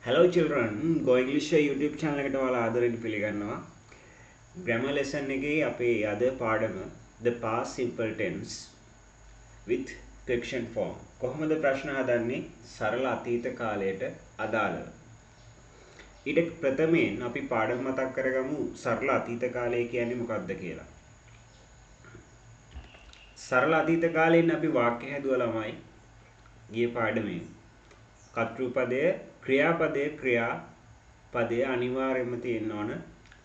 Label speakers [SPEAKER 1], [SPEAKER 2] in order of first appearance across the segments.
[SPEAKER 1] Hello children, Go English YouTube channel එකට ඔයාලා ආදරෙන් පිළිගන්නවා. Grammar lesson එකේ අපේ අද පාඩම the past simple tense with question form. කොහොමද ප්‍රශ්න හදන්නේ සරල අතීත කාලයට අදාළව. ඊට ප්‍රථමයෙන් අපි පාඩම මතක් කරගමු සරල අතීත කාලය කියන්නේ මොකක්ද කියලා. සරල අතීත කාලයෙන් අපි වාක්‍ය හැදුවා ළමයි ගිය පාඩමේ. කර්තෘපදය ක්‍රියාපදය ක්‍රියාපදය අනිවාර්යයෙන්ම තියෙන්න ඕන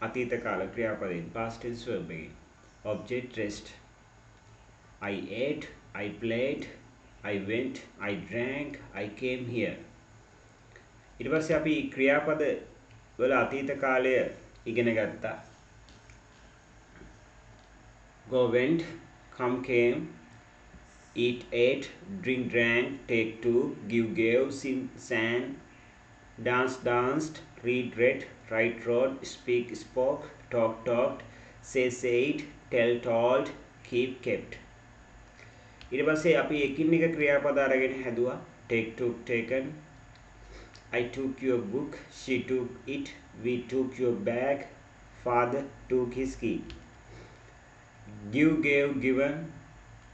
[SPEAKER 1] අතීත කාල ක්‍රියාපදයෙන් past tense verb එකේ object rest I ate I played I went I drank I came here ඊට පස්සේ අපි ක්‍රියාපද වල අතීත කාලය ඉගෙන ගත්තා go went come came eat ate drink drank take took give gave sing sang dance danced read read write wrote speak spoke talk talked say said tell told keep kept ඊට පස්සේ අපි එකින් එක ක්‍රියාපද අරගෙන හැදුවා take took taken I took your book she took it we took your bag father took his key give gave given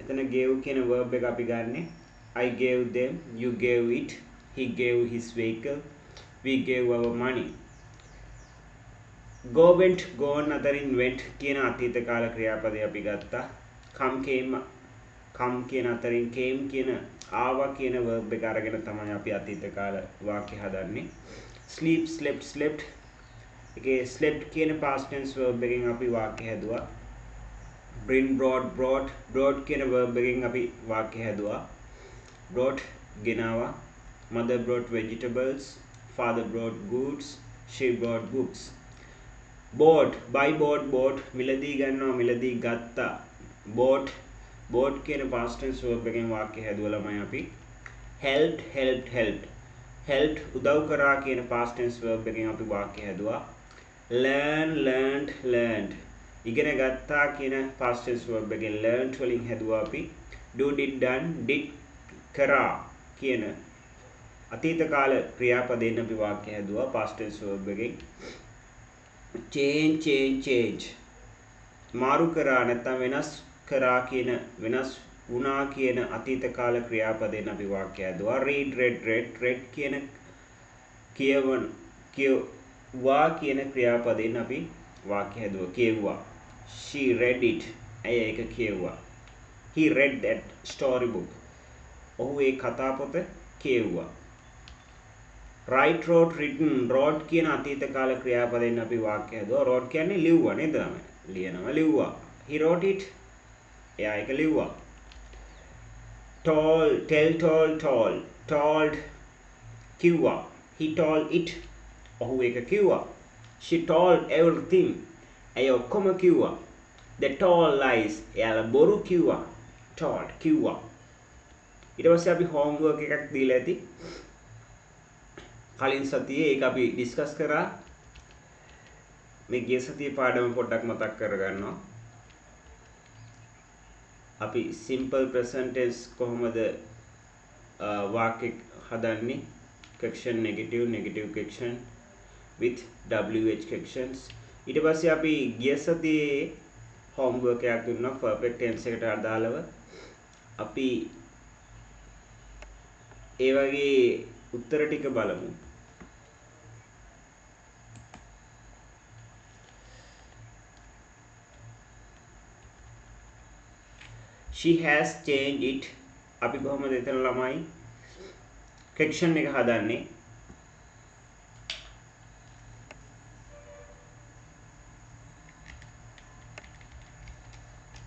[SPEAKER 1] එතන gave කියන verb එක අපි ගන්නෙ I gave them you gave it he gave his vehicle we gave our money go went gone අතරින් went කියන අතීත කාල ක්‍රියාපදය අපි ගත්තා come කියන අතරින් came කියන ආවා කියන verb එක අරගෙන තමයි අපි අතීත කාල වාක්‍ය හදන්නේ sleep slept slept එකේ slept කියන past tense verb එකෙන් අපි වාක්‍ය හැදුවා bring brought කියන verb එකෙන් අපි වාක්‍ය හැදුවා brought ගෙනාවා mother brought vegetables father brought goods she brought books bought මිලදී ගන්නවා මිලදී ගත්තා bought කියන past tense verb එකෙන් වාක්‍ය හැදුවා ළමයි අපි helped උදව් කරා කියන past tense verb එකෙන් අපි වාක්‍ය හැදුවා learned ඉගෙන ගත්තා කියන past tense verb එකෙන් learned වලින් හැදුවා අපි do did done did කරා කියන අතීත කාල ක්‍රියාපදයෙන් අපි වාක්‍ය හැදුවා past tense verb එකෙන් change මාරු කරා නැත්නම් වෙනස් කරා කියන වෙනස් වුණා කියන අතීත කාල ක්‍රියාපදයෙන් අපි වාක්‍ය හැදුවා read කියන කියවා කියන ක්‍රියාපදයෙන් අපි වාක්‍ය හැදුවා කියුවා she read it ඇය ඒක කියුවා he read that story book ඔහු ඒ කතා පොත කියුවා write wrote written wrote කියන අතීත කාල ක්‍රියාපදයෙන් අපි වාක්‍ය හදුවා wrote කියන්නේ ලිව්වා නේද ලියනවා ලිව්වා he wrote it එයා ඒක ලිව්වා told කිව්වා he told it ඔහු ඒක කිව්වා she told everything ඇය ඔක්කොම කිව්වා they told lies එයාලා බොරු කිව්වා told කිව්වා ඊට පස්සේ අපි homework එකක් දීලා ඇති කලින් සතියේ ඒක අපි ඩිස්කස් කරා මේ ගිය සතියේ පාඩම පොඩ්ඩක් මතක් කරගන්නවා අපි simple present tense කොහොමද වාක්‍ය හදන්නේ question negative question with wh questions ඊට පස්සේ අපි ගිය සතියේ homework එකක් දුන්නා perfect tense එකට අදාළව අපි ඒ වගේ උත්තර ටික බලමු she has changed it අපි කොහොමද එතන ළමයි question එක හදන්නේ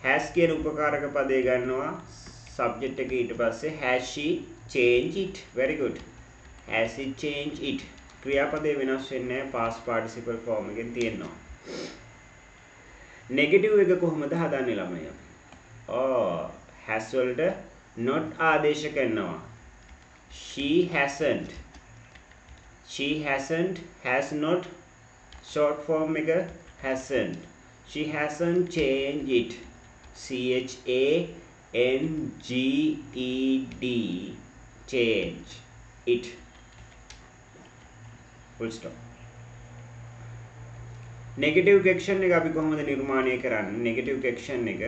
[SPEAKER 1] has කියන උපකාරක පදේ ගන්නවා subject එක ඊට පස්සේ has she changed it very good has she changed it ක්‍රියාපදේ වෙනස් වෙන්නේ නැහැ past participle form එකෙන් තියෙනවා negative එක කොහොමද හදන්නේ ළමයි අපි has වලට not ආදේශ කරනවා she hasn't has not short form එක hasn't she hasn't changed it changed change it full stop. negative question එක අපි කොහොමද නිර්මාණය කරන්නේ? negative question එක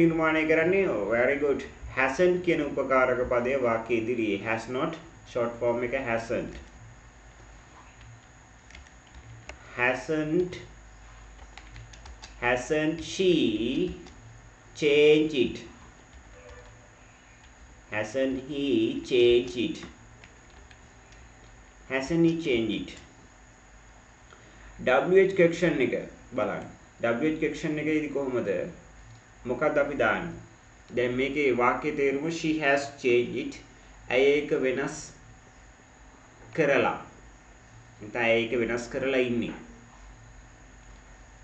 [SPEAKER 1] නිර්මාණය කරන්නේ very good. hasn't කියන උපකාරක පදය වාක්‍ය ඉදිරියේ has not short form එක hasn't she changed it? Hasn't he changed it? Hasn't he changed it? WH question එක බලන්න. WH question එකේදී කොහොමද? මොකක්ද අපි දාන්නේ? දැන් මේකේ වාක්‍ය තේරුම she has changed it. ඇය ඒක වෙනස් කරලා. නැත්නම් ඇය ඒක වෙනස් කරලා ඉන්නේ.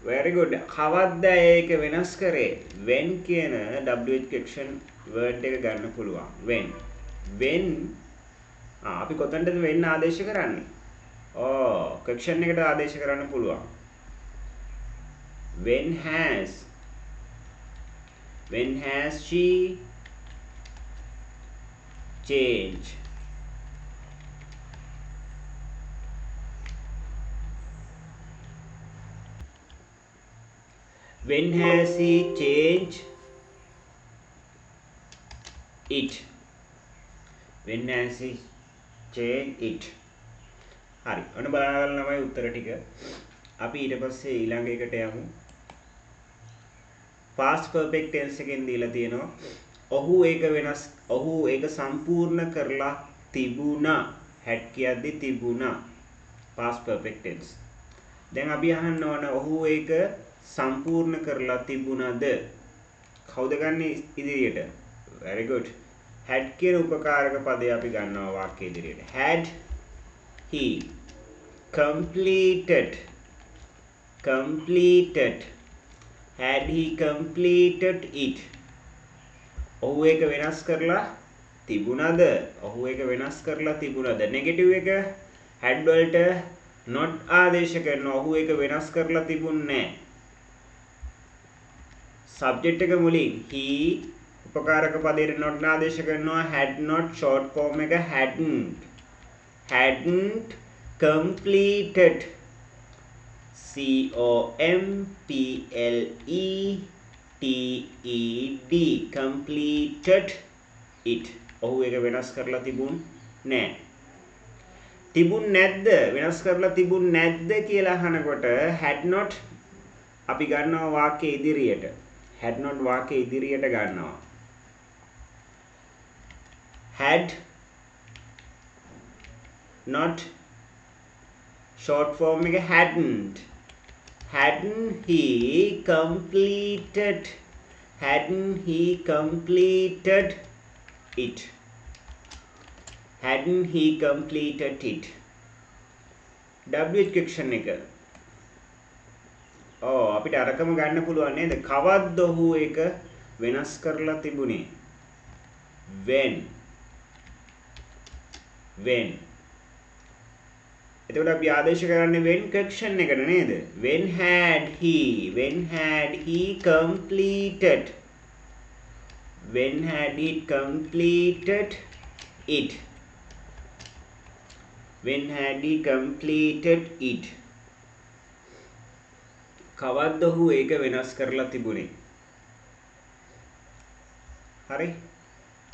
[SPEAKER 1] very good. කවද්ද ඇය ඒක වෙනස් කරේ? when කියන WH question word එක ගන්න පුළුවන්. when අපි කොතනද when ආදේශ කරන්නේ? question එකට ආදේශ කරන්න පුළුවන්. when has she changed? when has he changed it? when has he changed it? හරි. ඔන්න බලන්න ළමයි උත්තර ටික. අපි ඊට පස්සේ ඊළඟ එකට යමු. past perfect tense එකෙන් දීලා තියෙනවා. ඔහු ඒක සම්පූර්ණ කරලා තිබුණා. had කියද්දි තිබුණා. past perfect tense. දැන් අපි අහන්න ඕන ඔහු ඒක සම්පූර්ණ කරලා තිබුණාද? කවුද ගන්නේ ඉදිරියට? very good. had කියන උපකාරක පදය අපි ගන්නවා වාක්‍ය ඉදිරියට. had he completed? had he completed it? ඔහු ඒක වෙනස් කරලා තිබුණාද? negative එක had වලට not ආදේශ කරනවා. ඔහු ඒක වෙනස් කරලා තිබුණේ නැහැ. subject එක මුලින් he උපකාරක පදයට not ආදේශ කරනවා. had not short form එක hadn't completed. completed completed it. ඔහු ඒක වෙනස් කරලා තිබුණේ නැහැ. තිබුණ නැද්ද? වෙනස් කරලා තිබුණ නැද්ද කියලා අහනකොට had not අපි ගන්නවා වාක්‍ය ඉදිරියට. had not වාක්‍ය ඉදිරියට ගන්නවා. had not short form එක hadn't he completed it? hadn't he completed it? WH question එක අපිට අරකම ගන්න පුළුවන් නේද? කවද්ද ඔහු ඒක වෙනස් කරලා තිබුණේ? when එතකොට අපි ආදේශ කරන්නේ when question එකට නේද? when had he completed? when had he completed it? when had he completed it? කවද්ද ඔහු ඒක වෙනස් කරලා තිබුණේ? හරි.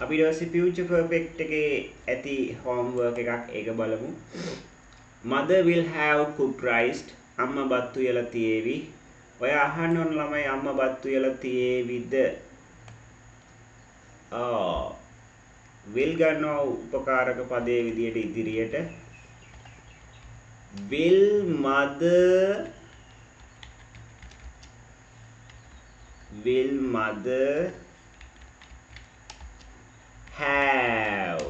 [SPEAKER 1] අපි ඊට පස්සේ future perfect එකේ ඇති homework එකක් ඒක බලමු. mother will have cooked rice. අම්මා බත් උයලා තියේවි. ඔය අහන්න ඕන ළමයි අම්මා බත් උයලා තියේවිද? will ගන්නවා උපකාරක පදයේ විදියට ඉදිරියට. will mother have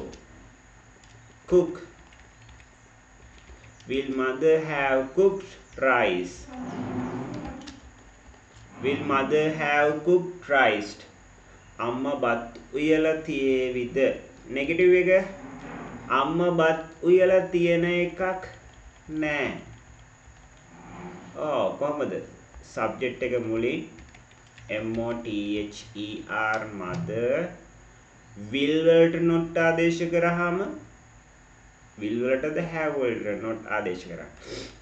[SPEAKER 1] cooked? will mother have cooked rice? will mother have cooked rice? අම්මා බත් උයලා තියේවිද? negative එක අම්මා බත් උයලා තියෙන එකක් නෑ. කොහමද? subject එක මුලින් mother will වලට not ආදේශ කරාම will වලටද have වලට not ආදේශ කරා.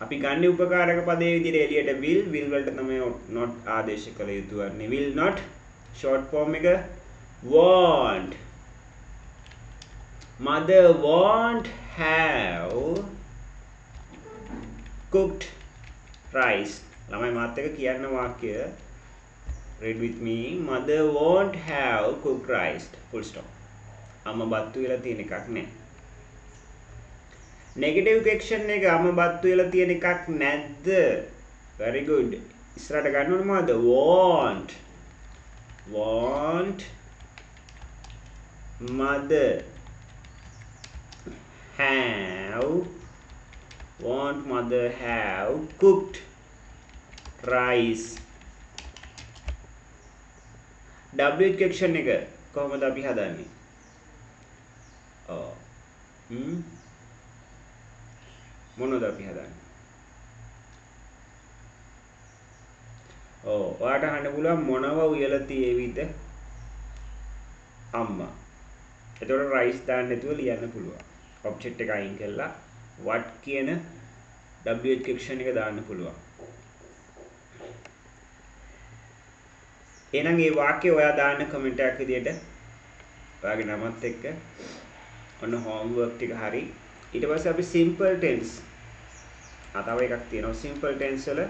[SPEAKER 1] අපි ගන්න උපකාරක පදයේ විදිහට එළියට will වලට තමයි not ආදේශ කළ යුතු වන්නේ. will not short form එක won't. Mother won't have cooked rice. ළමයි මාත් එක්ක කියන්න වාක්‍ය. Read with me. Mother won't have cooked rice. Full stop. අම්මා බත්තු වෙලා තියෙන එකක් නෑ. Negative question එක අම්මා බත්තු වෙලා තියෙන එකක් නැද්ද? Very good. ඉස්සරහට ගන්න ඕනේ මොකද? won't. won't mother have cooked rice. WH question එක කොහොමද අපි හදන්නේ? මොනවද අපි හදන්නේ? ඔයාට අහන්න පුළුවන් මොනව උයලා තියේවිද අම්මා. එතකොට rice දාන්න නැතුව ලියන්න පුළුවන්. object එක අයින් කරලා what කියන WH question එක දාන්න පුළුවන්. එහෙනම් මේ වාක්‍යය ඔයා දාන්න කමෙන්ට් එකක් විදියට ඔයාගේ නමත් එක්ක ඔන්න homework ටික හරි. ඊට පස්සේ අපි simple tense තව එකක් තියෙනවා simple tense වල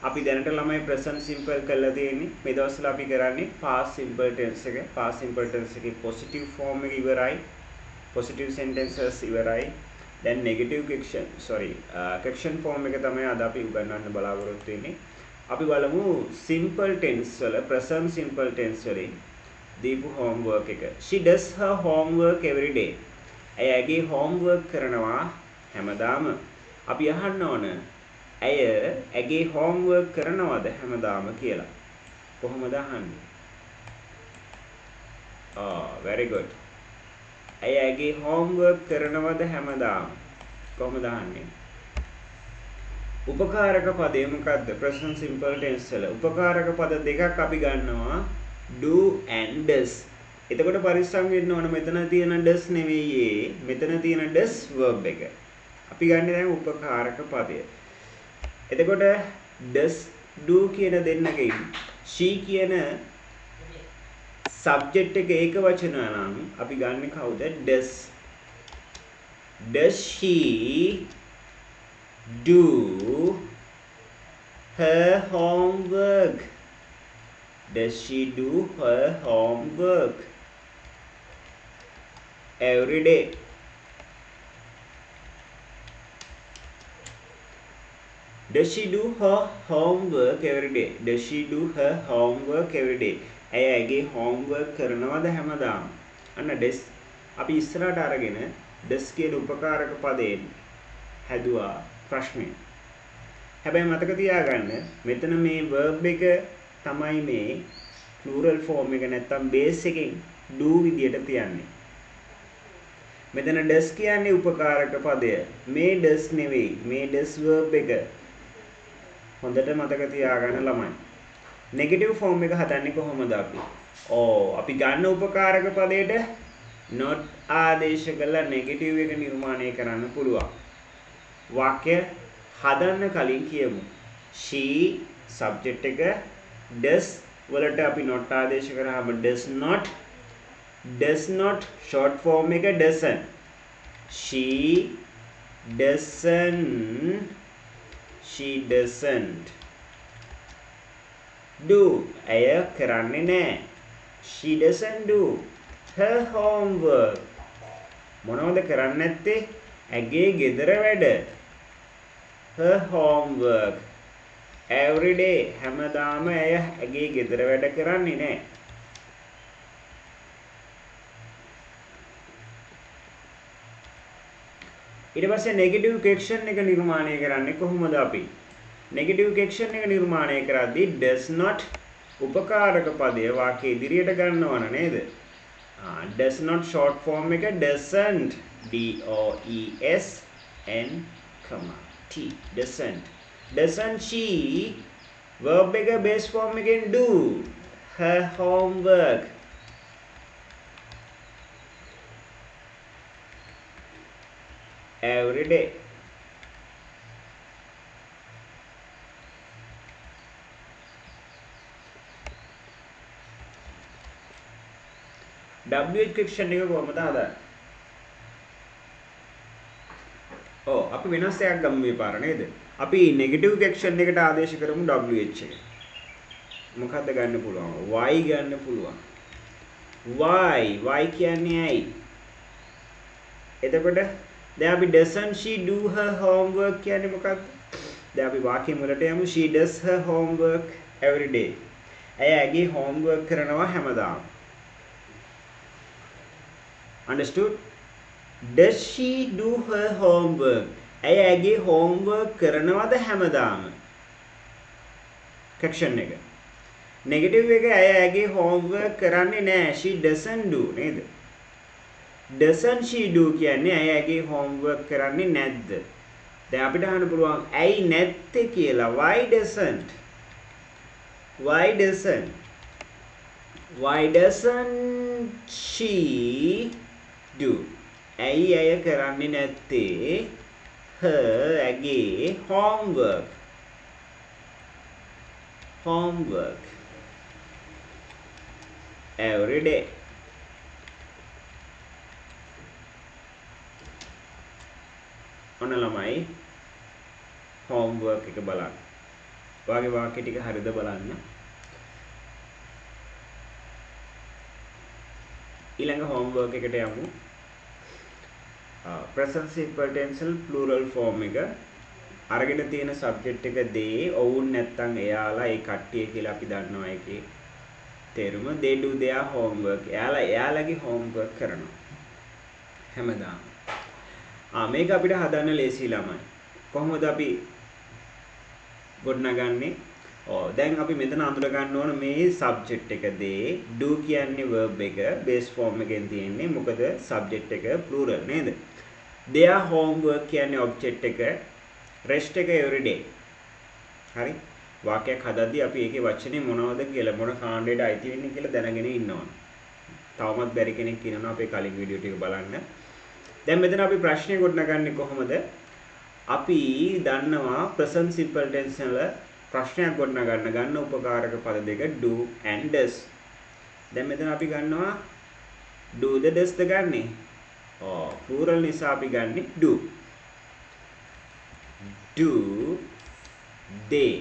[SPEAKER 1] අපි දැනට ළමයි present simple කරලා තියෙන්නේ. මේ දවස්වල අපි කරන්නේ past simple tense එක. past simple tense එකේ positive form එක ඉවරයි. positive sentences ඉවරයි. දැන් negative question form එක තමයි අද අපි උගන්වන්න බලාපොරොත්තු වෙන්නේ. අපි බලමු simple tense වල present simple tense වලින් දීපු homework එක. She does her homework every day. ඇයගේ homework කරනවා හැමදාම. අපි අහන්න ඕන ඇයගේ homework කරනවද හැමදාම කියලා. කොහොමද අහන්නේ? very good. ඇයගේ homework කරනවද හැමදාම? කොහොමද අහන්නේ? උපකාරක පදේ මොකද්ද? present simple tense වල උපකාරක පද දෙකක් අපි ගන්නවා do and does. එතකොට පරිස්සම් වෙන්න ඕන මෙතන තියෙන does නෙවෙයි මෙතන තියෙන does verb එක. අපි ගන්න දැන් උපකාරක පදය. එතකොට does do කියන දෙන්නකින් she කියන subject එක ඒක වචන නම් අපි ගන්න කවුද? does. Does she do her homework? Does she do her homework every day? Does she do her homework every day? Does she do her homework every day? ඇයගේ homework කරනවද හැමදාම? අන්න does අපි ඉස්සරහට අරගෙන does කියන උපකාරක පදයෙන් හැදුවා ප්‍රශ්නේ. හැබැයි මතක තියාගන්න මෙතන මේ verb එක තමයි මේ plural form එක නැත්තම් base එකෙන් do විදියට තියන්නේ. මෙතන does කියන්නේ උපකාරක පදය. මේ does නෙවෙයි. මේ does verb එක. හොඳට මතක තියාගන්න ළමයි. negative form එක හදන්නේ කොහොමද අපි? අපි ගන්න උපකාරක පදයට not ආදේශ කරලා negative එක නිර්මාණය කරන්න පුළුවන්. වාක්‍ය හදන්න කලින් කියමු. she subject එක does වලට අපි not ආදේශ කරාම does not short form එක doesn't. she doesn't do. ඇය කරන්නේ නැහැ. she doesn't do her homework. මොනවද කරන්නේ නැත්තේ? ඇගේ ගෙදර වැඩ. her homework every day. හැමදාම ඇය ඇගේ ගෙදර වැඩ කරන්නේ නැහැ. ඊට පස්සේ negative question එක නිර්මාණය කරන්නේ කොහොමද අපි? negative question එක නිර්මාණය කරද්දී does not උපකාරක පදය වාක්‍ය ඉදිරියට ගන්නවන නේද? does not short form එක doesn't. DOESNT doesn't she verb එක base form එකෙන් do her homework every day. WH question එක කොහොමද හදන්නේ? ඔව් අපි වෙනස් එකක් ගමු මේ පාර නේද? අපි නෙගටිව් ක්වෙක්ෂන් එකට ආදේශ කරමු WH එක. මොකක්ද ගන්න පුළුවන්? y ගන්න පුළුවන්. y කියන්නේ ඇයි? එතකොට දැන් අපි doesn't she do her homework කියන්නේ මොකක්ද? දැන් අපි වාක්‍ය මුලට යමු. She does her homework every day. ඇය ඇගේ homework කරනවා හැමදාම. Understood? Does she do her homework? ඇය ඇගේ homework කරනවද හැමදාම? question එක. negative එක ඇය ඇගේ homework කරන්නේ නැහැ. She doesn't do නේද? doesn't she do කියන්නේ ඇය ඇගේ homework කරන්නේ නැද්ද? දැන් අපිට අහන්න පුළුවන් ඇයි නැත්තේ කියලා. why doesn't she do? ඇයි ඇය කරන්නේ නැත්තේ her ඇගේ homework every day. ඔන්න ළමයි homework එක බලන්න. ඔයාගේ වාක්‍ය ටික හරිද බලන්න. ඊළඟ homework එකට යමු. present simple tense plural form එක අරගෙන තියෙන subject එක they ඔවුන් නැත්තම් එයාලා ඒ කට්ටිය කියලා අපි දන්නවා ඒකේ තේරුම. they do their homework. එයාලගේ homework කරනවා හැමදාම. මේක අපිට හදන්න ලේසි ළමයි. කොහොමද අපි ගොඩනගන්නේ? දැන් අපි මෙතන අඳුර ගන්න ඕන මේ subject එක they do කියන්නේ verb එක base form එකෙන් තියෙන්නේ. මොකද subject එක plural නේද? their homework කියන්නේ object එක, rest එක every day. හරි? වාක්‍යයක් හදද්දී අපි ඒකේ වචනේ මොනවද කියලා මොන කාණ්ඩයට අයිති වෙන්නේ කියලා දැනගෙන ඉන්න ඕන. තවමත් බැරි කෙනෙක් ඉන්නවා අපේ කලින් වීඩියෝ ටික බලන්න. දැන් මෙතන අපි ප්‍රශ්නේ ගොඩනගන්නේ කොහොමද? අපි දන්නවා present simple tense වල ප්‍රශ්නයක් ගොඩනගන්න උපකාරක පද දෙක do and does. දැන් මෙතන අපි ගන්නවා do the does ද ගන්නෙ. plural නිසා අපි ගන්නෙ do. do they.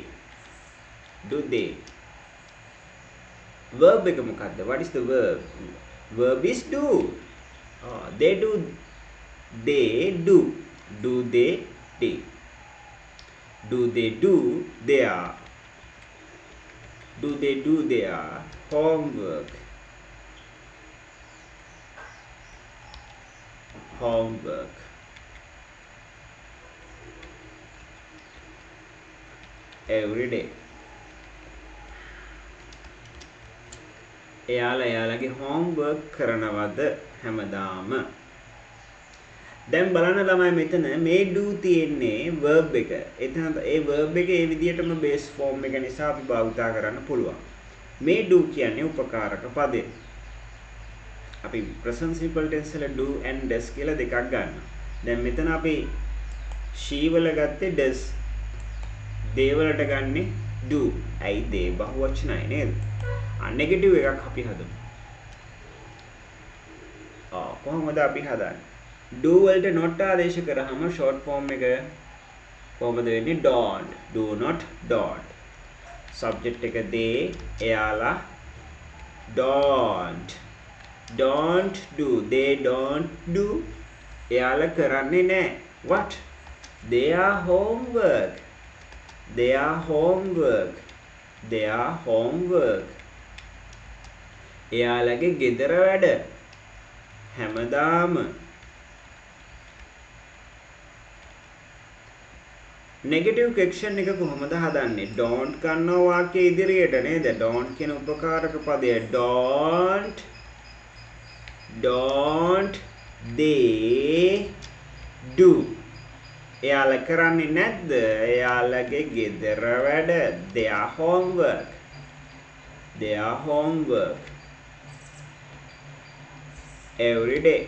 [SPEAKER 1] verb එක මොකක්ද? what is the verb? verb is do. they do do they do their homework every day. එයාලගේ homework කරනවද හැමදාම? දැන් බලන්න ළමයි මෙතන මේ do තියෙන්නේ verb එක. එතන ඒ verb එක ඒ විදිහටම base form එක නිසා අපි භාවිතා කරන්න පුළුවන්. මේ do කියන්නේ උපකාරක පදේ. අපි present simple tense වල do and does කියලා දෙකක් ගන්නවා. දැන් මෙතන අපි she වල ගත්තේ does. they වලට ගන්නේ do. ඇයි they බහුවචනයි නේද? negative එකක් අපි හදමු. කොහොමද අපි හදන්නේ? do වලට not ආදේශ කරාම short form එක කොහොමද වෙන්නේ? don't. do not don't. subject එක they එයාලා don't do. they don't do. එයාලා කරන්නේ නැහැ. what? their homework. එයාලගේ ගෙදර වැඩ හැමදාම. negative question එක කොහොමද හදන්නේ? don't ගන්නවා වාක්‍ය ඉදිරියට නේද? don't කියන උපකාරක පදය don't they do. එයාලා කරන්නේ නැද්ද? එයාලගේ ගෙදර වැඩ their homework every day.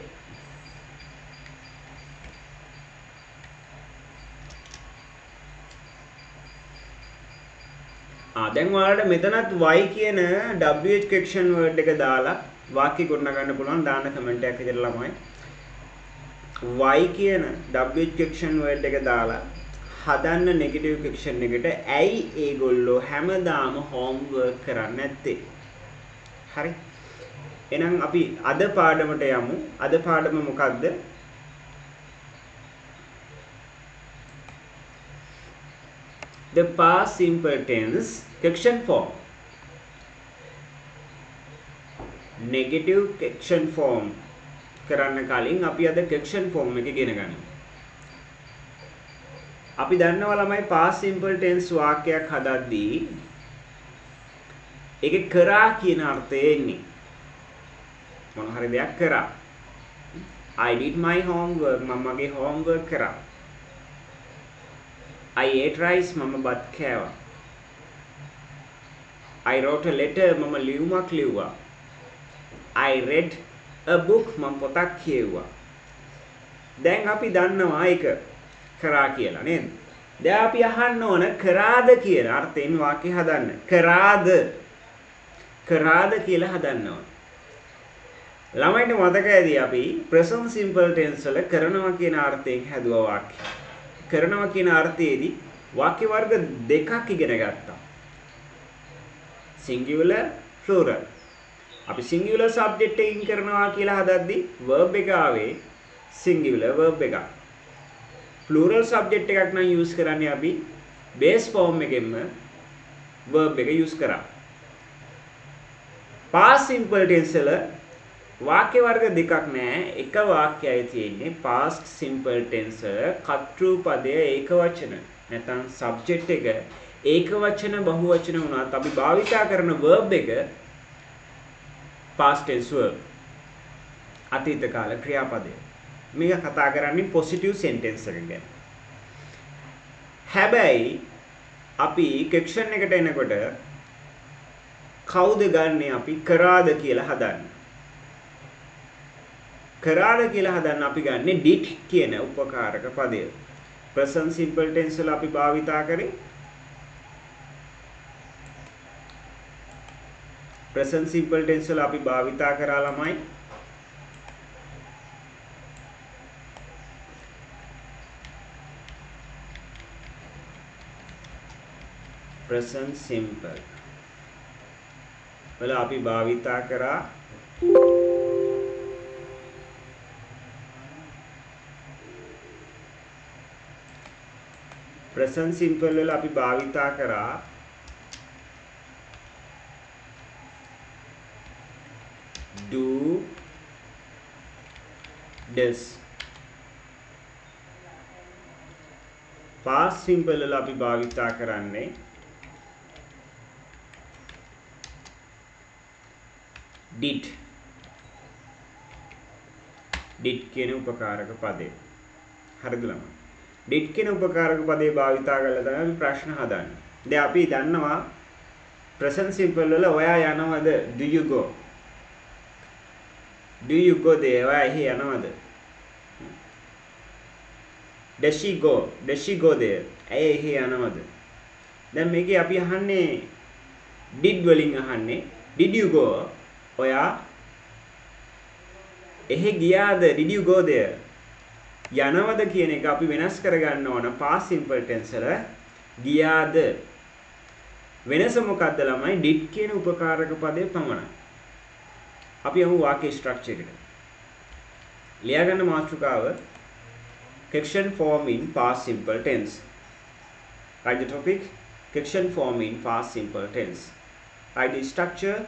[SPEAKER 1] දැන් ඔයාලට මෙතනත් y කියන WH question word එක දාලා වාක්‍ය ගොඩනගා ගන්න පුළුවන් දාන්න කමෙන්ට් එකක් විදිහට ළමයි. y කියන WH question word එක දාලා හදන්න නෙගටිව් question එකට ඇයි ඒගොල්ලෝ හැමදාම homework කරන්නේ නැත්තේ? හරි. එහෙනම් අපි අද පාඩමට යමු. අද පාඩම මොකක්ද? The past simple tense question form. Negative question form කරන්න කලින් අපි අද question form එක ඉගෙන ගන්නවා. අපි දන්නවා ළමයි past simple tense වාක්‍යයක් හදද්දී ඒකේ කරා කියන අර්ථය එන්නේ. මොන හරි දෙයක් කරා. I did my homework. මම මගේ homework කරා. I ate rice. මම බත් කෑවා. I wrote a letter. මම ලියුමක් ලිව්වා. I read a book. මම පොතක් කියවුවා. දැන් අපි දන්නවා ඒක කරා කියලා නේද? දැන් අපි අහන්න ඕන කරාද කියන අර්ථයෙන් වාක්‍ය හදන්න. කරාද කියලා හදන්න ඕන. ළමයින්ට මතක ඇති අපි present simple tense වල කරනවා කියන අර්ථයෙන් හැදුවා වාක්‍ය. කරනවා කියන අර්ථයේදී වාක්‍ය වර්ග දෙකක් ඉගෙන ගත්තා. singular plural. අපි singular subject එකකින් කරනවා කියලා හදද්දී verb එක ආවේ singular verb එකක්. plural subject එකක් නම් use කරන්නේ අපි base form එකෙන්ම verb එක use කරා. past simple tense වල වාක්‍ය වර්ග දෙකක් නෑ එක වාක්‍යයයි තියෙන්නේ past simple tense කර්තෘ පදය ඒකවචන නැත්නම් subject එක ඒකවචන බහුවචන වුණාත් අපි භාවිතා කරන verb එක past tense verb අතීත කාල ක්‍රියාපදය මේක කතා කරන්නේ positive sentence එක ගැන. හැබැයි අපි question එකට එනකොට කවුද ගන්නෙ අපි කරාද කියලා හදන්න. කරාද කියලා හදන්න අපි ගන්නෙ did කියන උපකාරක පදය. present simple tense වල අපි භාවිතා කරේ present simple tense වල අපි භාවිතා කරා ළමයි present simple වල අපි භාවිතා කරා present simple වල අපි භාවිතා කරා do does. past simple වල අපි භාවිතා කරන්නේ did කියන උපකාරක පදේ. හරිද ළමයි? did කියන උපකාරක පදේ භාවිතා කරලා තමයි අපි ප්‍රශ්න හදන්නේ. දැන් අපි දන්නවා present simple වල ඔයා යනවද? do you go? do you go there? ඔයා එහි යනවද? does she go? does she go there? ඇය එහි යනවද? දැන් මේකේ අපි අහන්නේ did වලින් අහන්නේ did you go? ඔයා එහි ගියාද? did you go there? යනවද කියන එක අපි වෙනස් කරගන්න ඕන past simple tense වල ගියාද වෙනස මොකක්ද ළමයි? did කියන උපකාරක පදේ පමණයි. අපි අහමු වාක්‍ය ස්ට්‍රක්චර් එකට. ලියා ගන්න මාතෘකාව question form in past simple tense. Write the topic question form in past simple tense. Write the structure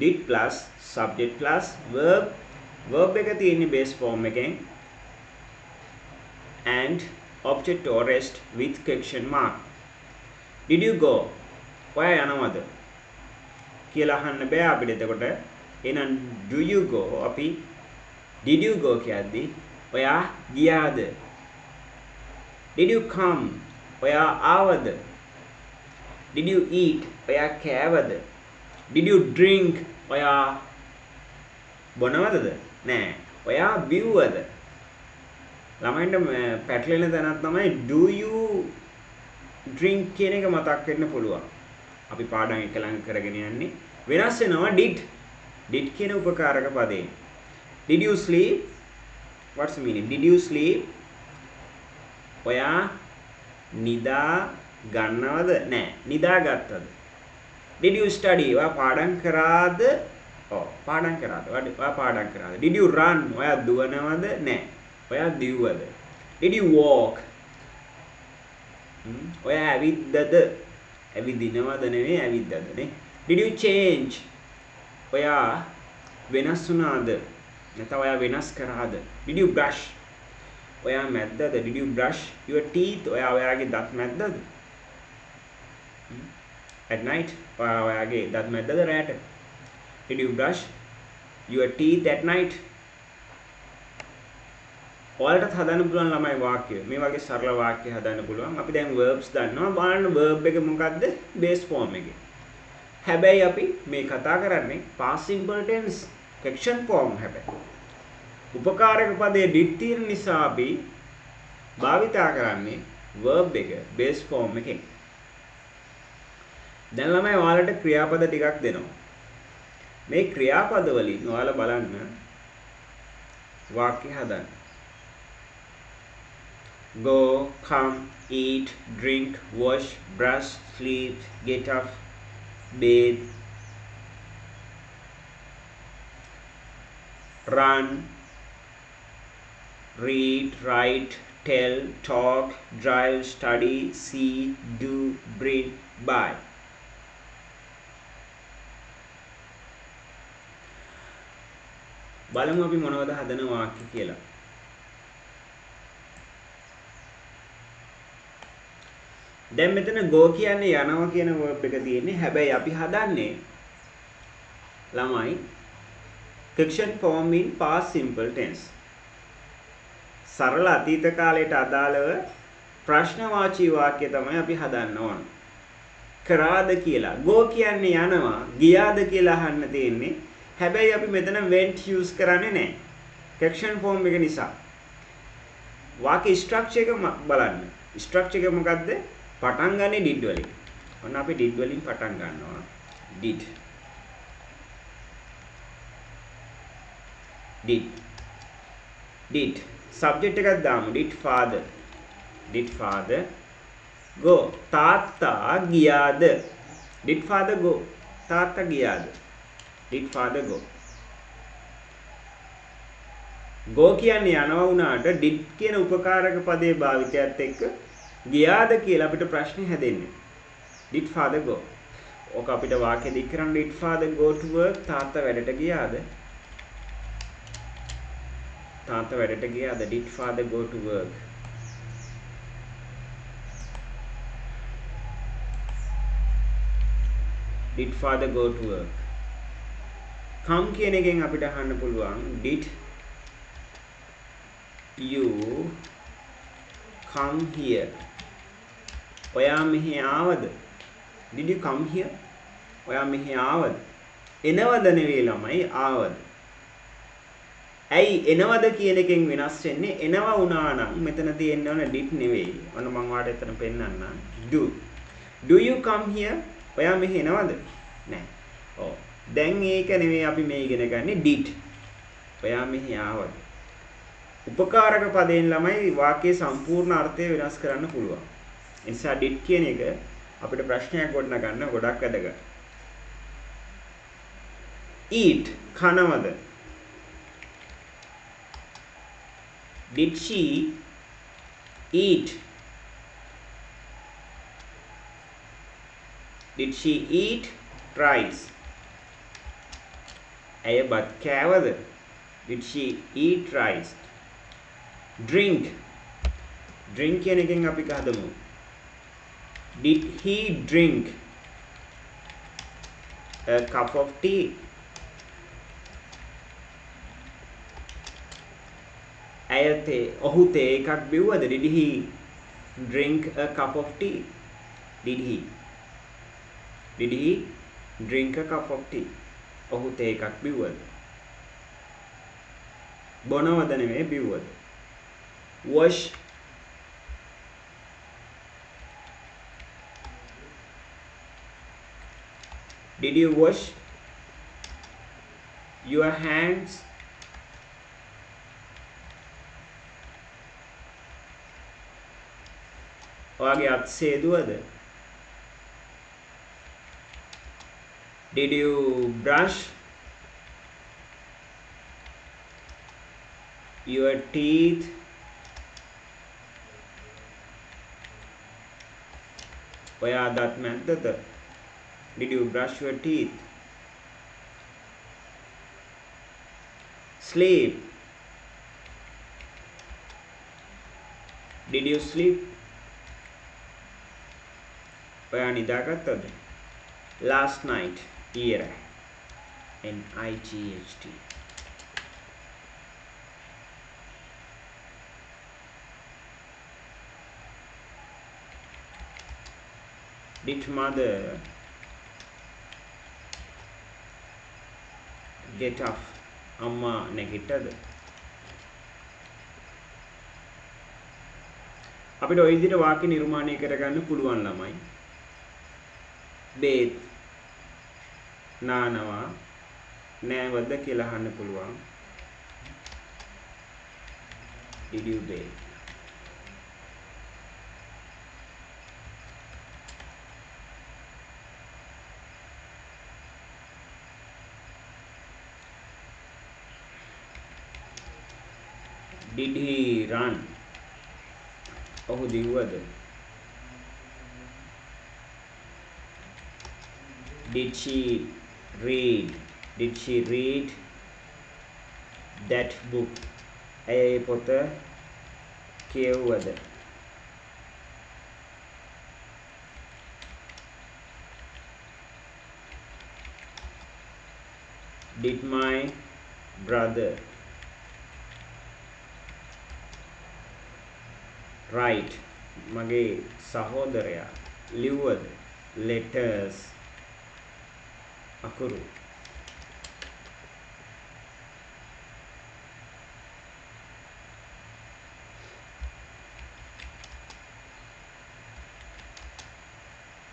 [SPEAKER 1] did plus subject plus verb එක තියෙන්නේ base form එකෙන් and object or rest with question mark. Did you go? ඔයා යනවද කියලා අහන්න බෑ අපිට. එතකොට එහෙනම් do you go අපි did you go කියද්දි ඔයා ගියාද? did you come? ඔයා ආවද? did you eat? ඔයා කෑවද? did you drink? ඔයා බොනවද? නෑ. ඔයා බිව්වද? ළමයින්ට පැටලෙන තැනක් තමයි do you drink කියන එක මතක් වෙන්න පුළුවන්. අපි පාඩම් එක ළඟ කරගෙන යන්නේ. වෙනස් වෙනවා did. did කියන උපකාරක පදේ. Did you sleep? What's the meaning? Did you sleep? ඔයා නිදා ගන්නවද? නෑ. නිදා ගත්තද? Did you study? ඔයා පාඩම් කරාද? ඔව් පාඩම් කරාද? ඔයා පාඩම් කරාද? Did you run? ඔයා දුවනවද? නෑ. ඔයා දිව්වද? Did you walk? ඔයා ඇවිද්දද? ඇවිදිනවද නෙවෙයි ඇවිද්දද නේ? Did you change? ඔයා වෙනස් වුණාද? නැත්නම් ඔයා වෙනස් කරාද? Did you brush? ඔයා මැද්දද? Did you brush your teeth? ඔයාගේ දත් මැද්දද? At night ඔයාගේ දත් මැද්දද රැට? Did you brush your teeth at night? ඔයාලට හදන්න පුළුවන් ළමයි වාක්‍ය. මේ වගේ සරල වාක්‍ය හදන්න පුළුවන්. අපි දැන් verbs දන්නවා. බලන්න verb එක මොකද්ද? base form එකේ. හැබැයි අපි මේ කතා කරන්නේ past simple tense action form හැබැයි. උපකාරක පදයේ did තියෙන නිසා අපි භාවිතා කරන්නේ verb එක base form එකෙන්. දැන් ළමයි ඔයාලට ක්‍රියාපද ටිකක් දෙනවා. මේ ක්‍රියාපද වලින් ඔයාලා බලන්න වාක්‍ය හදන්න. Go, come, eat, drink, wash, brush, sleep, get up, bathe, run, read, write, tell, talk, drive, study, see, do, bring, buy. බලමු අපි මොනවද හදන වාක්‍ය කියලා. දැන් මෙතන go කියන්නේ යනවා කියන verb එක තියෙන්නේ. හැබැයි අපි හදන්නේ ළමයි fiction form in past simple tense. සරල අතීත කාලයට අදාළව ප්‍රශ්නවාචී වාක්‍ය තමයි අපි හදන්න ඕන. කරාද කියලා. go කියන්නේ යනවා, ගියාද කියලා අහන්න තියෙන්නේ. හැබැයි අපි මෙතන went use කරන්නේ නැහැ. fiction form එක නිසා. වාක්‍ය structure එක බලන්න. structure එක මොකද්ද? පටන් ගන්නේ did වලින්. ඔන්න අපි did වලින් පටන් ගන්නවා. did. did. subject එකක් දාමු. did father. did father go. තාත්තා ගියාද? did father go. තාත්තා ගියාද? did father go. go කියන්නේ යනවා වුණාට did කියන උපකාරක පදයේ භාවිතයත් එක්ක ගියාද කියලා අපිට ප්‍රශ්නේ හැදෙන්නේ. did father go. ඔක අපිට වාක්‍ය දික් කරන්න did father go to work. තාත්තා වැඩට ගියාද? තාත්තා වැඩට ගියාද? did father go to work. did father go to work. come කියන එකෙන් අපිට අහන්න පුළුවන් did you come here. ඔයා මෙහි ආවද? did you come here? ඔයා මෙහි ආවද? එනවද නෙවෙයි ළමයි ආවද. ඇයි එනවද කියන එකෙන් වෙනස් වෙන්නේ? එනවා වුණා නම් මෙතන තියෙන්න ඕන did නෙවෙයි. ඔන්න මම ඔයාලට එතන පෙන්නන්නම්. do you come here? ඔයා මෙහි එනවද? නෑ. ඔව්. දැන් ඒක නෙවෙයි අපි මේ ඉගෙන ගන්නේ did. ඔයා මෙහි ආවද? උපකාරක පදයෙන් ළමයි වාක්‍යයේ සම්පූර්ණ අර්ථය වෙනස් කරන්න පුළුවන්. ඒ නිසා did කියන එක අපිට ප්‍රශ්නයක් ගොඩනගන්න ගොඩක් වැදගත්. eat කනවද? did she eat? did she eat rice? ඇය බත් කෑවද? did she eat rice? drink කියන එකෙන් අපි හදමු. did he drink a cup of tea? ඔහු තේ එකක් බිව්වද? did he drink a cup of tea? did he drink a cup of tea? ඔහු තේ එකක් බිව්වද? බොනවද නෙමෙයි බිව්වද? wash Did you wash your hands? ඔයාගේ අත් සේදුවද? Did you brush your teeth? ඔයා දත් මැද්දද? Did you brush your teeth? Sleep. Did you sleep? ඔයා නිදාගත්තද? Last night. ඊයේ NIGHT. Did mother get up? අම්මා නැගිට්ටද? අපිට ওই විදිහට වාක්‍ය නිර්මාණය කරගන්න පුළුවන් ළමයි. bathe නානවා නෑවද කියලා අහන්න පුළුවන්. Did you bathe? Did he run? ඔහු දිව්වද? Did she read? Did she read that book? ඇය ඒ පොත කියවුවද? Did my brother write? මගේ සහෝදරයා ලිව්වද? letters අකුරු.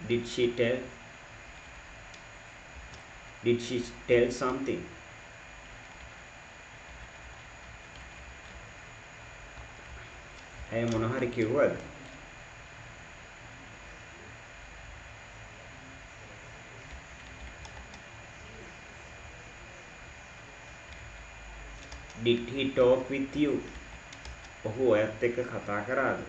[SPEAKER 1] Did she tell something? ඇය මොන හරි කිව්වද? Did he talk with you? ඔහු ඔයත් එක්ක කතා කරාද?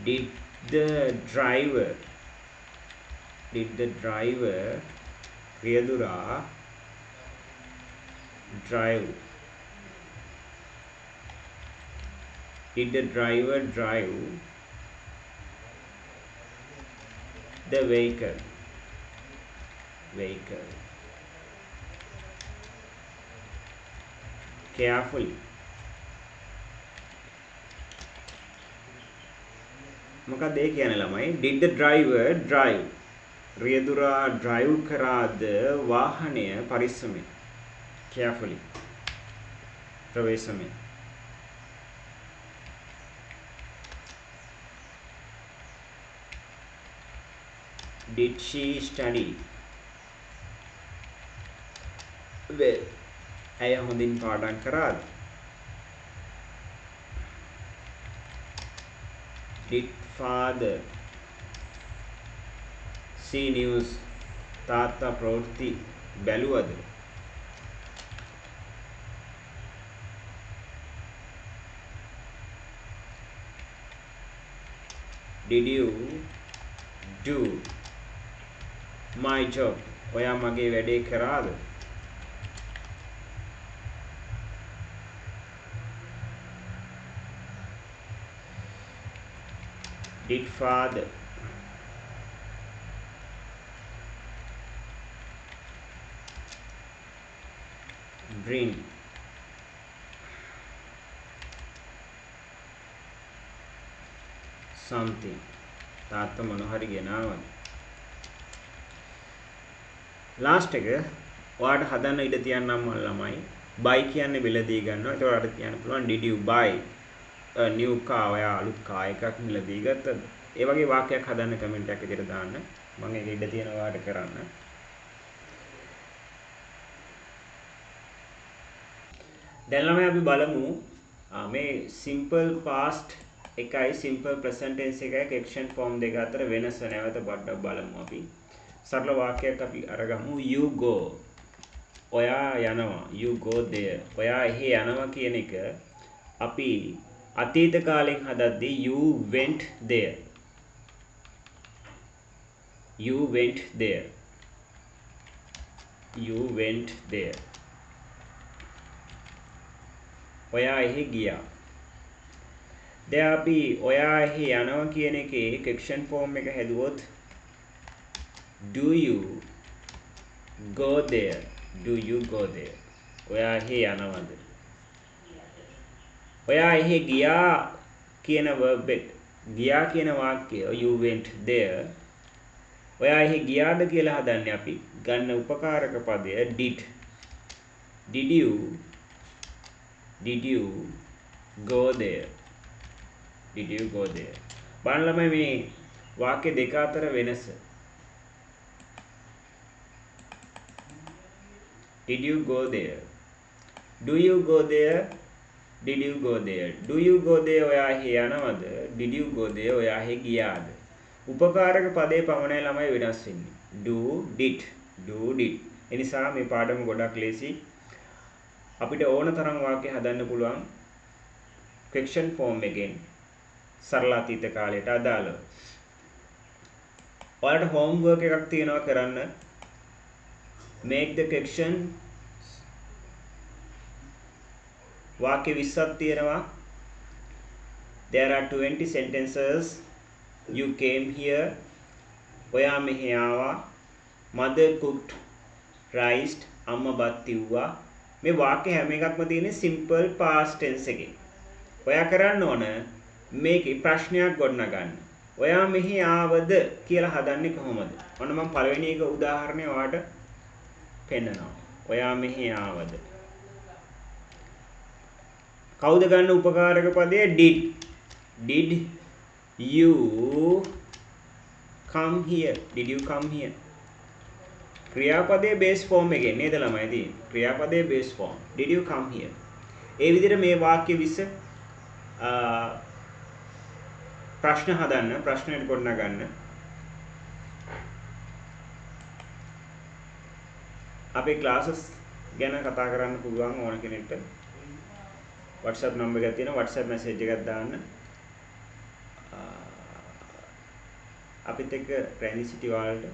[SPEAKER 1] Did the driver රියදුරා drive? Did the driver drive the vehicle? Carefully. මොකක්ද ඒ කියන්නේ ළමයි? Did the driver drive? රියදුරා drive කරාද වාහනය පරිස්සමෙන්? Carefully. ප්‍රවේශමෙන්. Did she study well? ඇය හොඳින් පාඩම් කරාද? Did father see news? තාත්තා ප්‍රවෘත්ති බැලුවද? Did you do my job? ඔයා මගේ වැඩේ කරාද? Did father bring something? තාත්තා මොන හරි ගෙනාවද? ලාස්ට් එක ඔයාලට හදන්න ඉඩ තියන්නම් ළමයි. buy කියන්නේ මිලදී ගන්නවා. ඒතකොට අර කියන්න පුළුවන් did you buy a new car? ඔයා අලුත් කාර් එකක් මිලදී ගත්තද? ඒ වගේ වාක්‍යයක් හදන්න කමෙන්ට් එකක් විදිහට දාන්න. මම ඒක ඉඩ තියෙනවා ඔයාලට කරන්න. දැන් ළමයි අපි බලමු මේ simple past එකයි simple present tense එකයි action form දෙක අතර වෙනස නැවත පොඩ්ඩක් බලමු අපි. සරල වාක්‍යයක් අපි අරගමු you go. ඔයා යනවා. you go there. ඔයා එහෙ යනවා කියන එක අපි අතීත කාලෙන් හදද්දී you went there. you went there. you went there. ඔයා එහෙ ගියා. දැන් අපි ඔයා එහෙ යනවා කියන එකේ action form එක හැදුවොත් do you go there? do you go there? ඔයා එහෙ යනවද? ඔයා එහෙ ගියා කියන verb එක ගියා කියන වාක්‍යය you went there. ඔයා එහෙ ගියාද කියලා හදන්නේ අපි ගන්න උපකාරක පදය did. did you go there? did you go there? බලන්න ළමයි මේ වාක්‍ය දෙක අතර වෙනස. did you go there? do you go there? did you go there? do you go there? ඔයා එහෙ යනවද? did you go there? ඔයා එහෙ ගියාද? උපකාරක පදේ පමණයි ළමයි වෙනස් වෙන්නේ. do did. ඒ නිසා මේ පාඩම ගොඩක් ලේසි. අපිට ඕන තරම් වාක්‍ය හදන්න පුළුවන් question form එකෙන් සරල අතීත කාලයට අදාළව. ඔයාලට homework එකක් තියෙනවා කරන්න. make the question වාක්‍ය 20ක් තියෙනවා. there are 20 sentences. you came here. ඔයා මෙහි ආවා. mother cooked rice. අම්මා බත් තිව්වා. මේ වාක්‍ය හැම එකක්ම තියෙන්නේ simple past tense එකේ. ඔයා කරන්න ඕන මේකේ ප්‍රශ්නයක් ගොඩනගන්න. ඔයා මෙහි ආවද කියලා හදන්නේ කොහොමද? ඔන්න මම පළවෙනි එක උදාහරණය ඔයාලට පෙන්නනවා. ඔයා මෙහි ආවද? කවුද ගන්න උපකාරක පදය did. did you come here? did you come here? ක්‍රියාපදයේ බේස් ෆෝම් එකේ නේද ළමයි තියෙන්නේ. ක්‍රියාපදයේ base form. did you come here? ඒ විදිහට මේ වාක්‍ය 20 ප්‍රශ්න හදන්න, ප්‍රශ්නෙට ගොඩනගන්න. අපේ ක්ලාසස් ගැන කතා කරන්න පුළුවන් ඕන කෙනෙක්ට. WhatsApp number එකක් තියෙනවා. WhatsApp message එකක් දාන්න. අපිත් එක්ක රැඳී සිටි වලට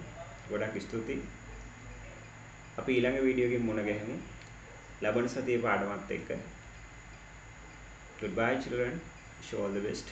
[SPEAKER 1] ගොඩක් ස්තුතියි. අපි ඊළඟ වීඩියෝ එකකින් මුණ ගැහෙමු. ලබන සතියේ පාඩමත් එක්ක. Goodbye children. Wish you all the best.